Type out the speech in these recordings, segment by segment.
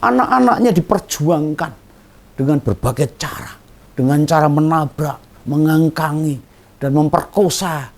Anak-anaknya diperjuangkan dengan berbagai cara. Dengan cara menabrak, mengangkangi, dan memperkosa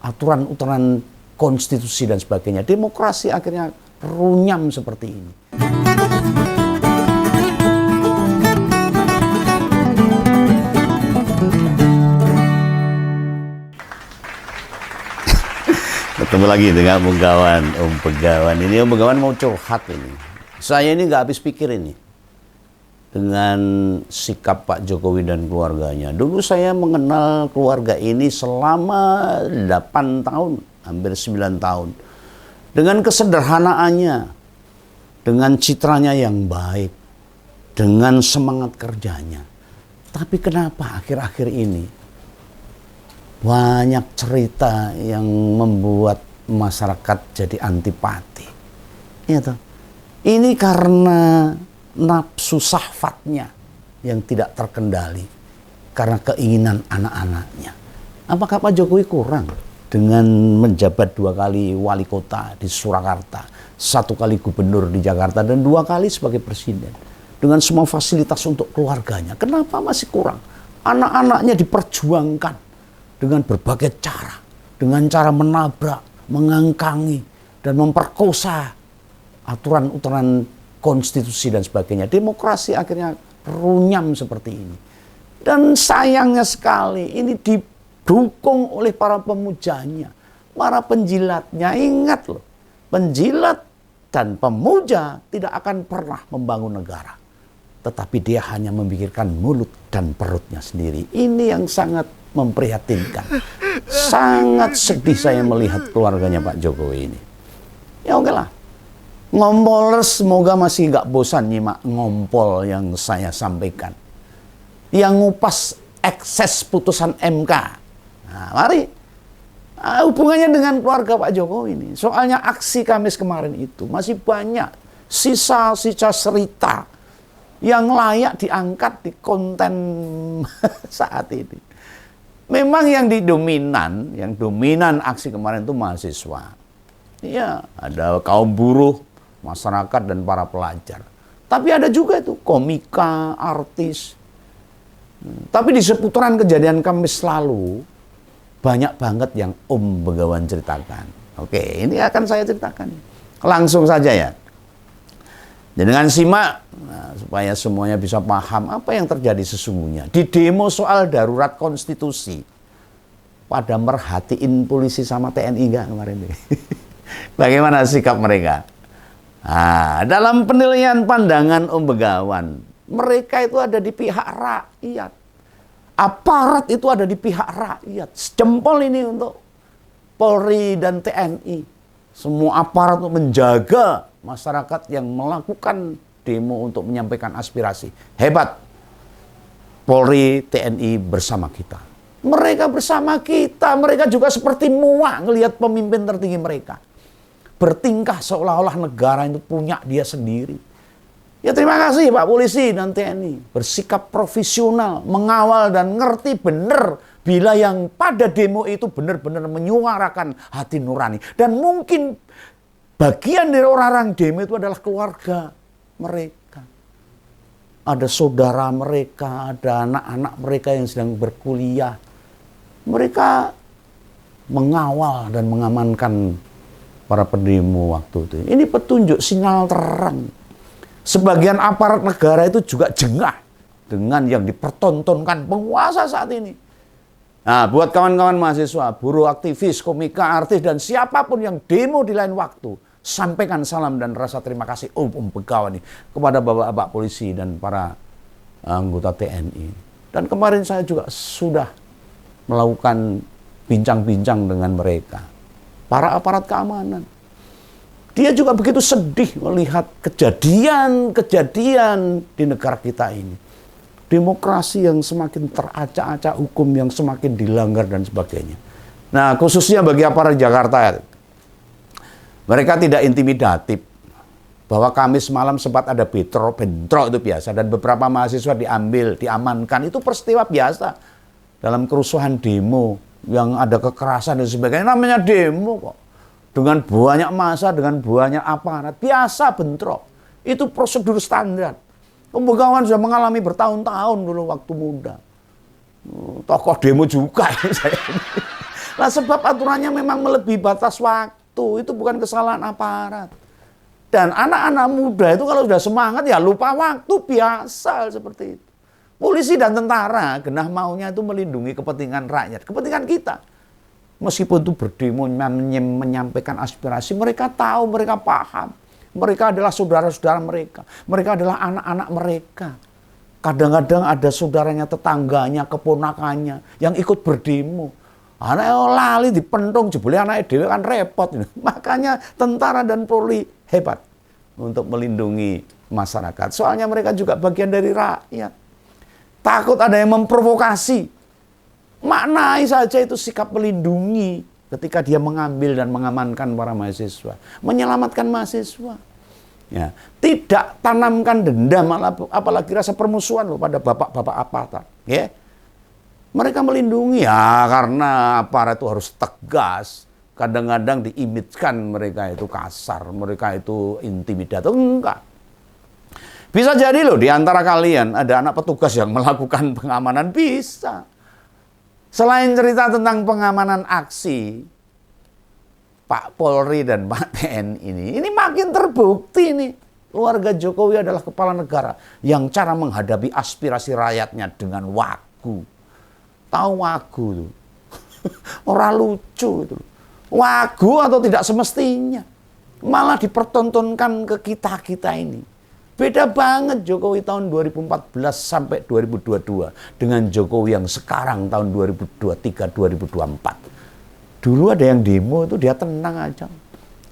aturan-aturan konstitusi dan sebagainya. Demokrasi akhirnya runyam seperti ini. Ketemu lagi dengan Om Begawan. Ini Om Begawan mau curhat ini. Saya ini nggak habis pikir ini dengan sikap Pak Jokowi dan keluarganya. Dulu saya mengenal keluarga ini selama 8 tahun, hampir 9 tahun. Dengan kesederhanaannya, dengan citranya yang baik, dengan semangat kerjanya. Tapi kenapa akhir-akhir ini banyak cerita yang membuat masyarakat jadi antipati? Ya toh? Ini karena nafsu syahwatnya yang tidak terkendali karena keinginan anak-anaknya. Apakah Pak Jokowi kurang dengan menjabat 2 kali wali kota di Surakarta, 1 kali gubernur di Jakarta, dan 2 kali sebagai presiden dengan semua fasilitas untuk keluarganya? Kenapa masih kurang? Anak-anaknya diperjuangkan dengan berbagai cara, dengan cara menabrak, mengangkangi, dan memperkosa aturan-aturan konstitusi dan sebagainya. Demokrasi akhirnya runyam seperti ini. Dan sayangnya sekali ini didukung oleh para pemujanya, para penjilatnya. Ingat loh, penjilat dan pemuja tidak akan pernah membangun negara, tetapi dia hanya memikirkan mulut dan perutnya sendiri. Ini yang sangat memprihatinkan. Sangat sedih saya melihat keluarganya Pak Jokowi ini. Ya oke lah, ngompolers semoga masih nggak bosan nyimak ngompol yang saya sampaikan, yang ngupas ekses putusan MK. Nah, mari hubungannya dengan keluarga Pak Jokowi ini. Soalnya aksi Kamis kemarin itu masih banyak sisa-sisa cerita yang layak diangkat di konten saat ini. Memang yang dominan aksi kemarin itu mahasiswa. Iya, ada kaum buruh, masyarakat, dan para pelajar. Tapi ada juga itu komika, artis. Tapi di seputaran kejadian Kamis lalu banyak banget yang Om Begawan ceritakan. Oke, ini akan saya ceritakan langsung saja ya. Dengan simak supaya semuanya bisa paham apa yang terjadi sesungguhnya. Di demo soal darurat konstitusi, pada merhatiin polisi sama TNI nggak kemarin ini? Bagaimana sikap mereka? Nah, dalam penilaian pandangan Om Begawan, mereka itu ada di pihak rakyat. Aparat itu ada di pihak rakyat. Jempol ini untuk Polri dan TNI. Semua aparat untuk menjaga masyarakat yang melakukan demo untuk menyampaikan aspirasi. Hebat. Polri, TNI bersama kita. Mereka bersama kita. Mereka juga seperti muak ngelihat pemimpin tertinggi mereka bertingkah seolah-olah negara itu punya dia sendiri. Ya terima kasih Pak Polisi dan TNI. Bersikap profesional, mengawal dan ngerti benar bila yang pada demo itu benar-benar menyuarakan hati nurani. Dan mungkin bagian dari orang-orang demo itu adalah keluarga mereka. Ada saudara mereka, ada anak-anak mereka yang sedang berkuliah. Mereka mengawal dan mengamankan para pendemo waktu itu. Ini petunjuk, sinyal terang. Sebagian aparat negara itu juga jengah dengan yang dipertontonkan penguasa saat ini. Nah, buat kawan-kawan mahasiswa, buruh, aktivis, komika, artis, dan siapapun yang demo di lain waktu, sampaikan salam dan rasa terima kasih Om Begawan kepada bapak-bapak polisi dan para anggota TNI. Dan kemarin saya juga sudah melakukan bincang-bincang dengan mereka, para aparat keamanan. Dia juga begitu sedih melihat kejadian-kejadian di negara kita ini. Demokrasi yang semakin teracak-acak, hukum yang semakin dilanggar dan sebagainya. Nah, khususnya bagi aparat Jakarta, mereka tidak intimidatif. Bahwa Kamis malam sempat ada bentrok itu biasa, dan beberapa mahasiswa diamankan, itu peristiwa biasa dalam kerusuhan demo yang ada kekerasan dan sebagainya. Namanya demo kok, dengan banyak massa, dengan banyak aparat, biasa bentrok. Itu prosedur standar. Om Begawan sudah mengalami bertahun-tahun dulu waktu muda. Tokoh demo juga saya. Nah, sebab aturannya memang melebihi batas waktu. Itu bukan kesalahan aparat. Dan anak-anak muda itu kalau sudah semangat ya lupa waktu, biasa seperti itu. Polisi dan tentara genah maunya itu melindungi kepentingan rakyat, kepentingan kita. Meskipun itu berdemo menyampaikan aspirasi, mereka tahu, mereka paham. Mereka adalah saudara-saudara mereka. Mereka adalah anak-anak mereka. Kadang-kadang ada saudaranya, tetangganya, keponakannya yang ikut berdemo. Anak lali dipentung, jebule anak dhewe kan repot. Makanya tentara dan Polri hebat untuk melindungi masyarakat. Soalnya mereka juga bagian dari rakyat. Takut ada yang memprovokasi. Maknai saja itu sikap melindungi ketika dia mengambil dan mengamankan para mahasiswa. Menyelamatkan mahasiswa. Ya, tidak tanamkan dendam, apalagi rasa permusuhan loh pada bapak-bapak aparat. Ya. Mereka melindungi ya karena aparat itu harus tegas. Kadang-kadang diimitkan mereka itu kasar, mereka itu intimidator. Enggak. Bisa jadi loh di antara kalian ada anak petugas yang melakukan pengamanan, bisa. Selain cerita tentang pengamanan aksi Pak Polri dan Pak TNI ini makin terbukti nih. Keluarga Jokowi adalah kepala negara yang cara menghadapi aspirasi rakyatnya dengan wagu. Tahu wagu tuh. Orang lucu itu. Wagu atau tidak semestinya. Malah dipertontonkan ke kita-kita ini. Beda banget Jokowi tahun 2014 sampai 2022 dengan Jokowi yang sekarang tahun 2023-2024. Dulu ada yang demo itu dia tenang aja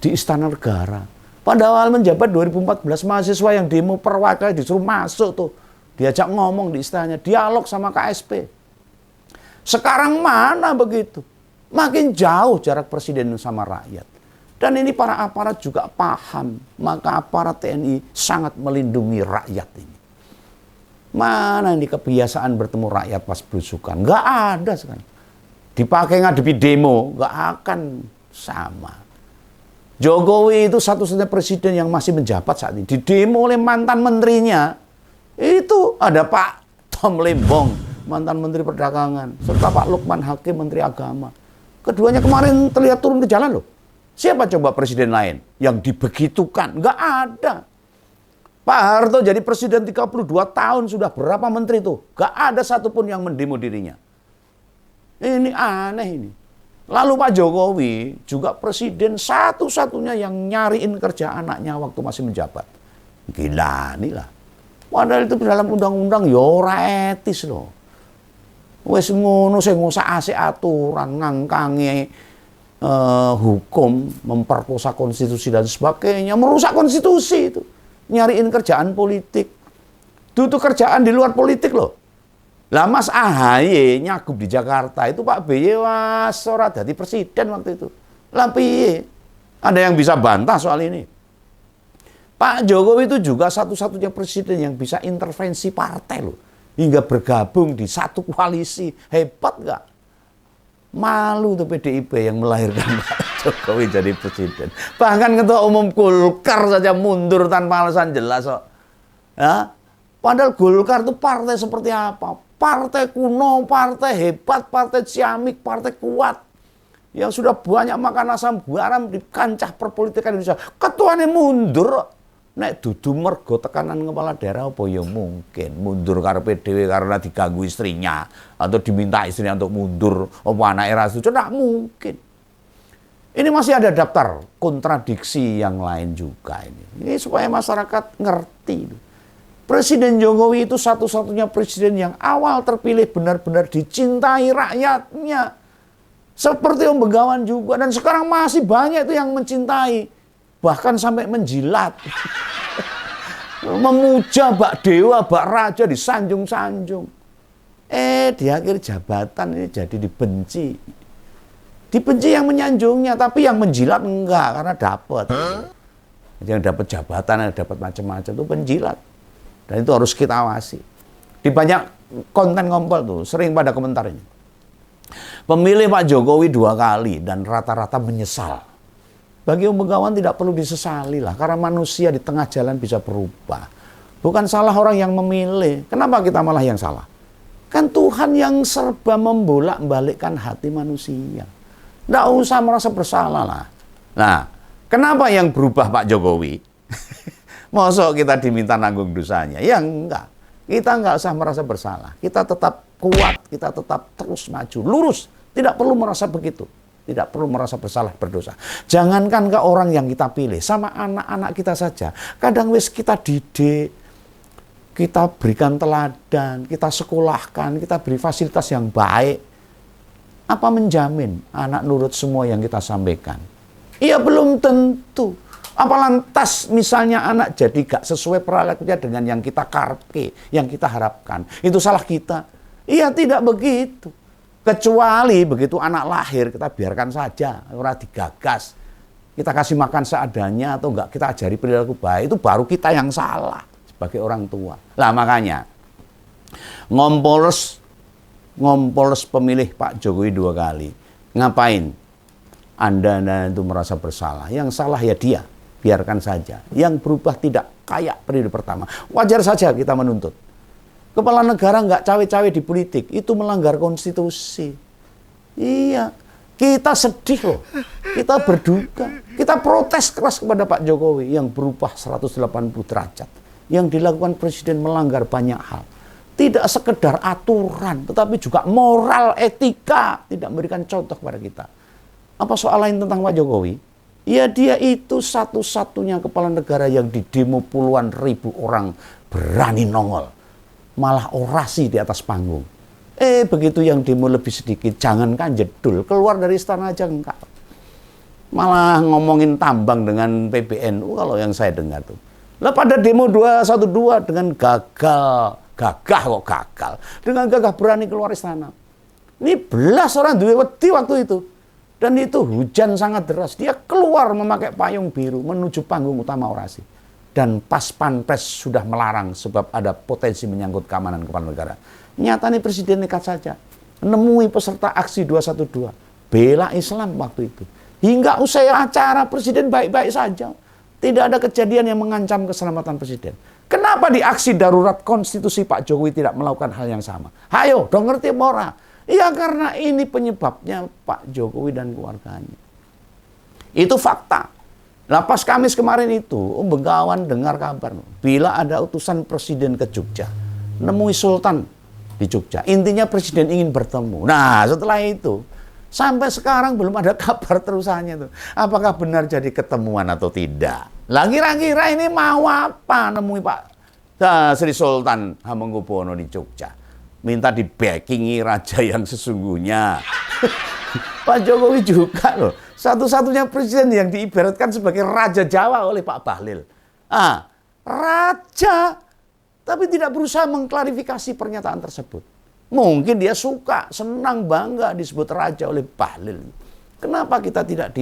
di Istana Negara. Pada awal menjabat 2014 mahasiswa yang demo perwakilan disuruh masuk tuh. Diajak ngomong di istananya, dialog sama KSP. Sekarang mana begitu? Makin jauh jarak presiden sama rakyat. Dan ini para aparat juga paham. Maka aparat TNI sangat melindungi rakyat ini. Mana ini kebiasaan bertemu rakyat pas belusukan? Nggak ada sekarang. Dipakai ngadepi demo, nggak akan sama. Jokowi itu satu-satunya presiden yang masih menjabat saat ini. Didemo oleh mantan menterinya. Itu ada Pak Tom Lembong, mantan Menteri Perdagangan, serta Pak Lukman Hakim, Menteri Agama. Keduanya kemarin terlihat turun ke jalan loh. Siapa coba presiden lain yang dibegitukan? Nggak ada. Pak Harto jadi presiden 32 tahun, sudah berapa menteri tuh? Nggak ada satupun yang mendemo dirinya. Ini aneh ini. Lalu Pak Jokowi juga presiden satu-satunya yang nyariin kerja anaknya waktu masih menjabat. Gila nih lah. Padahal itu dalam undang-undang ya ora etis loh. Wes ngono sing ngusah asik aturan ngangkangi hukum, memperkosa konstitusi dan sebagainya, merusak konstitusi itu. Nyariin kerjaan politik. Itu kerjaan di luar politik loh. Lah Mas AHY nyagup di Jakarta itu Pak BY was ora dadi presiden waktu itu. Lah piye? Ada yang bisa bantah soal ini? Pak Jokowi itu juga satu-satunya presiden yang bisa intervensi partai loh. Hingga bergabung di satu koalisi. Hebat nggak? Malu tuh PDIP yang melahirkan Pak Jokowi jadi presiden. Bahkan Ketua Umum Golkar saja mundur tanpa alasan jelas kok. Ya? Padahal Golkar itu partai seperti apa? Partai kuno, partai hebat, partai ciamik, partai kuat. Yang sudah banyak makan asam garam di kancah perpolitikan Indonesia. Ketuanya mundur. Nek dudu mergo tekanan kepala daerah apa ya mungkin mundur karepe dhewe karena diganggu istrinya atau diminta istrinya untuk mundur apa anake ra setuju, tidak mungkin. Ini masih ada daftar kontradiksi yang lain juga ini. Ini supaya masyarakat ngerti. Presiden Jokowi itu satu-satunya presiden yang awal terpilih benar-benar dicintai rakyatnya. Seperti Om Begawan juga dan sekarang masih banyak itu yang mencintai. Bahkan sampai menjilat. Memuja bak dewa, bak raja disanjung-sanjung. Di akhir jabatan ini jadi dibenci. Dibenci yang menyanjungnya, tapi yang menjilat enggak, karena dapat. Yang dapat jabatan, yang dapat macam-macam itu penjilat. Dan itu harus kita awasi. Di banyak konten ngompol tuh, sering pada komentar ini. Pemilih Pak Jokowi 2 kali dan rata-rata menyesal. Bagi Om Bengawan tidak perlu disesali lah, karena manusia di tengah jalan bisa berubah. Bukan salah orang yang memilih. Kenapa kita malah yang salah? Kan Tuhan yang serba membolak-balikkan hati manusia. Nggak usah merasa bersalah lah. Nah, kenapa yang berubah Pak Jokowi? Mosok kita diminta nanggung dosanya? Ya enggak. Kita enggak usah merasa bersalah. Kita tetap kuat, kita tetap terus maju, lurus. Tidak perlu merasa begitu. Tidak perlu merasa bersalah, berdosa. Jangankan ke orang yang kita pilih, sama anak-anak kita saja. Kadang wis kita didik, kita berikan teladan, kita sekolahkan, kita beri fasilitas yang baik. Apa menjamin anak nurut semua yang kita sampaikan? Iya, belum tentu. Apa lantas misalnya anak jadi gak sesuai perilakunya dengan yang kita karpe, yang kita harapkan. Itu salah kita? Iya, tidak begitu. Kecuali begitu anak lahir, kita biarkan saja, ora digagas. Kita kasih makan seadanya atau enggak kita ajari perilaku baik, itu baru kita yang salah sebagai orang tua. Lah makanya, ngompoles pemilih Pak Jokowi 2 kali. Ngapain? Anda itu merasa bersalah. Yang salah ya dia. Biarkan saja. Yang berubah tidak kayak periode pertama. Wajar saja kita menuntut. Kepala negara nggak cawe-cawe di politik. Itu melanggar konstitusi. Iya. Kita sedih loh. Kita berduka. Kita protes keras kepada Pak Jokowi yang berubah 180 derajat. Yang dilakukan Presiden melanggar banyak hal. Tidak sekedar aturan, tetapi juga moral, etika. Tidak memberikan contoh kepada kita. Apa soal lain tentang Pak Jokowi? Ya dia itu satu-satunya kepala negara yang didemo puluhan ribu orang berani nongol. Malah orasi di atas panggung. Begitu yang demo lebih sedikit, jangankan jedul, keluar dari istana aja enggak. Malah ngomongin tambang dengan PBNU kalau yang saya dengar tuh. Lah pada demo 212 dengan gagah kok gagal. Dengan gagah berani keluar istana. Ini belas orang duwe wedi waktu itu. Dan itu hujan sangat deras. Dia keluar memakai payung biru menuju panggung utama orasi. Dan pas Pampres sudah melarang sebab ada potensi menyangkut keamanan kepala negara. Nyatanya Presiden nekat saja. Nemui peserta aksi 212. Bela Islam waktu itu. Hingga usai acara Presiden baik-baik saja. Tidak ada kejadian yang mengancam keselamatan Presiden. Kenapa di aksi darurat konstitusi Pak Jokowi tidak melakukan hal yang sama? Hayo, dong ngerti mora. Ya karena ini penyebabnya Pak Jokowi dan keluarganya. Itu fakta. Nah pas Kamis kemarin itu, Om Bengawan dengar kabar. Bila ada utusan Presiden ke Jogja. Nemui Sultan di Jogja. Intinya Presiden ingin bertemu. Nah setelah itu, sampai sekarang belum ada kabar terusannya tuh. Apakah benar jadi ketemuan atau tidak? Lah kira-kira ini mau apa nemui Pak Sri Sultan Hamengkubuwono di Jogja? Minta di-backingi raja yang sesungguhnya. Pak Jokowi juga loh. Satu-satunya presiden yang diibaratkan sebagai Raja Jawa oleh Pak Bahlil. Raja. Tapi tidak berusaha mengklarifikasi pernyataan tersebut. Mungkin dia suka, senang, bangga disebut Raja oleh Bahlil. Kenapa kita tidak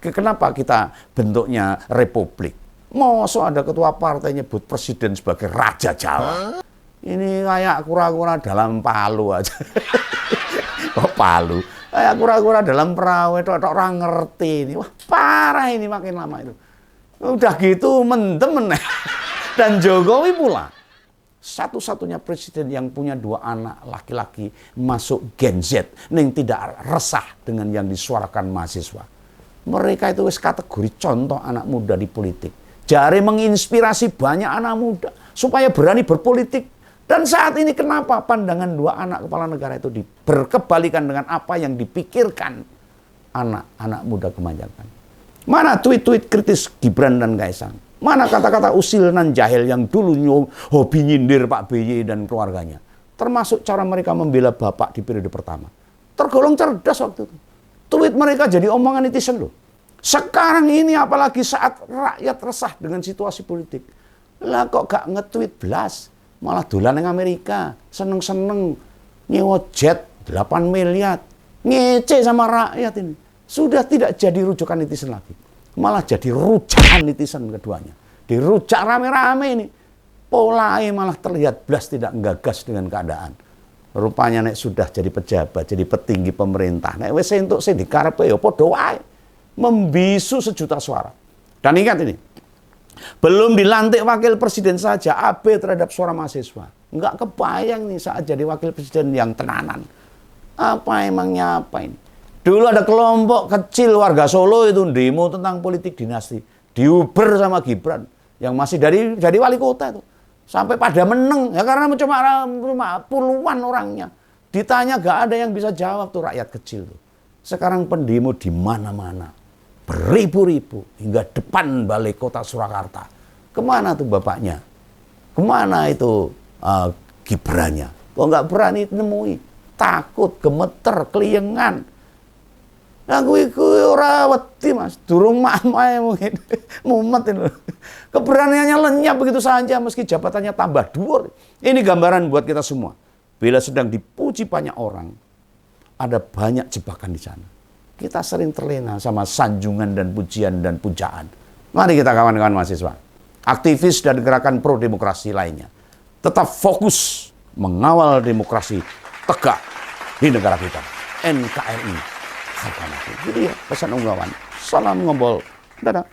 kenapa kita bentuknya republik? Masa ada ketua partai nyebut presiden sebagai Raja Jawa? Ini kayak kura-kura dalam palu aja. Kok palu? Kayak kura-kura dalam perahu, orang ngerti ini. Wah parah ini makin lama itu. Udah gitu mendem. Dan Jokowi pula satu-satunya presiden yang punya 2 anak laki-laki masuk Gen Z yang tidak resah dengan yang disuarakan mahasiswa. Mereka itu wis kategori contoh anak muda di politik. Jari menginspirasi banyak anak muda supaya berani berpolitik. Dan saat ini kenapa pandangan 2 anak kepala negara itu berkebalikan dengan apa yang dipikirkan anak-anak muda kebanyakan. Mana tweet-tweet kritis Gibran dan Kaisang? Mana kata-kata usil nan jahil yang dulu hobi nyindir Pak BY dan keluarganya? Termasuk cara mereka membela Bapak di periode pertama. Tergolong cerdas waktu itu. Tweet mereka jadi omongan netizen loh. Sekarang ini apalagi saat rakyat resah dengan situasi politik. Lah kok gak nge-tweet belas? Malah dolan yang Amerika, seneng-seneng, nyewa jet 8 miliar, ngece sama rakyat ini. Sudah tidak jadi rujukan netizen lagi. Malah jadi rujakan netizen keduanya. Dirujak rame-rame ini. Polanya malah terlihat belas tidak nggagas dengan keadaan. Rupanya nek sudah jadi pejabat, jadi petinggi pemerintah. Nek wis entuk sing dikarepe ya padha wae. membisu sejuta suara. Dan ingat ini, belum dilantik wakil presiden saja AB terhadap suara mahasiswa. Nggak kebayang nih saat jadi wakil presiden yang tenanan. Apa emangnya apa ini? Dulu ada kelompok kecil warga Solo itu demo tentang politik dinasti. Diuber sama Gibran yang masih dari wali kota itu. Sampai pada menang, ya karena cuma puluhan orangnya. Ditanya gak ada yang bisa jawab tuh rakyat kecil tuh. Sekarang pendemo di mana-mana. Beribu-ribu hingga depan balai kota Surakarta. Kemana tuh bapaknya? Kemana itu Gibrannya? Kok nggak berani nemui? Takut, gemeter, keliengan. Nah, kuwi ora wedi Mas, durung mamae mungkin. Mumet itu. Keberaniannya lenyap begitu saja meski jabatannya tambah dhuwur. Ini gambaran buat kita semua. Bila sedang dipuji banyak orang, ada banyak jebakan di sana. Kita sering terlena sama sanjungan dan pujian dan pujaan. Mari kita kawan-kawan mahasiswa, aktivis dan gerakan pro demokrasi lainnya, tetap fokus mengawal demokrasi tegak di negara kita. NKRI. Jadi ya, pesan unggawan. Salam ngobrol. Dadah.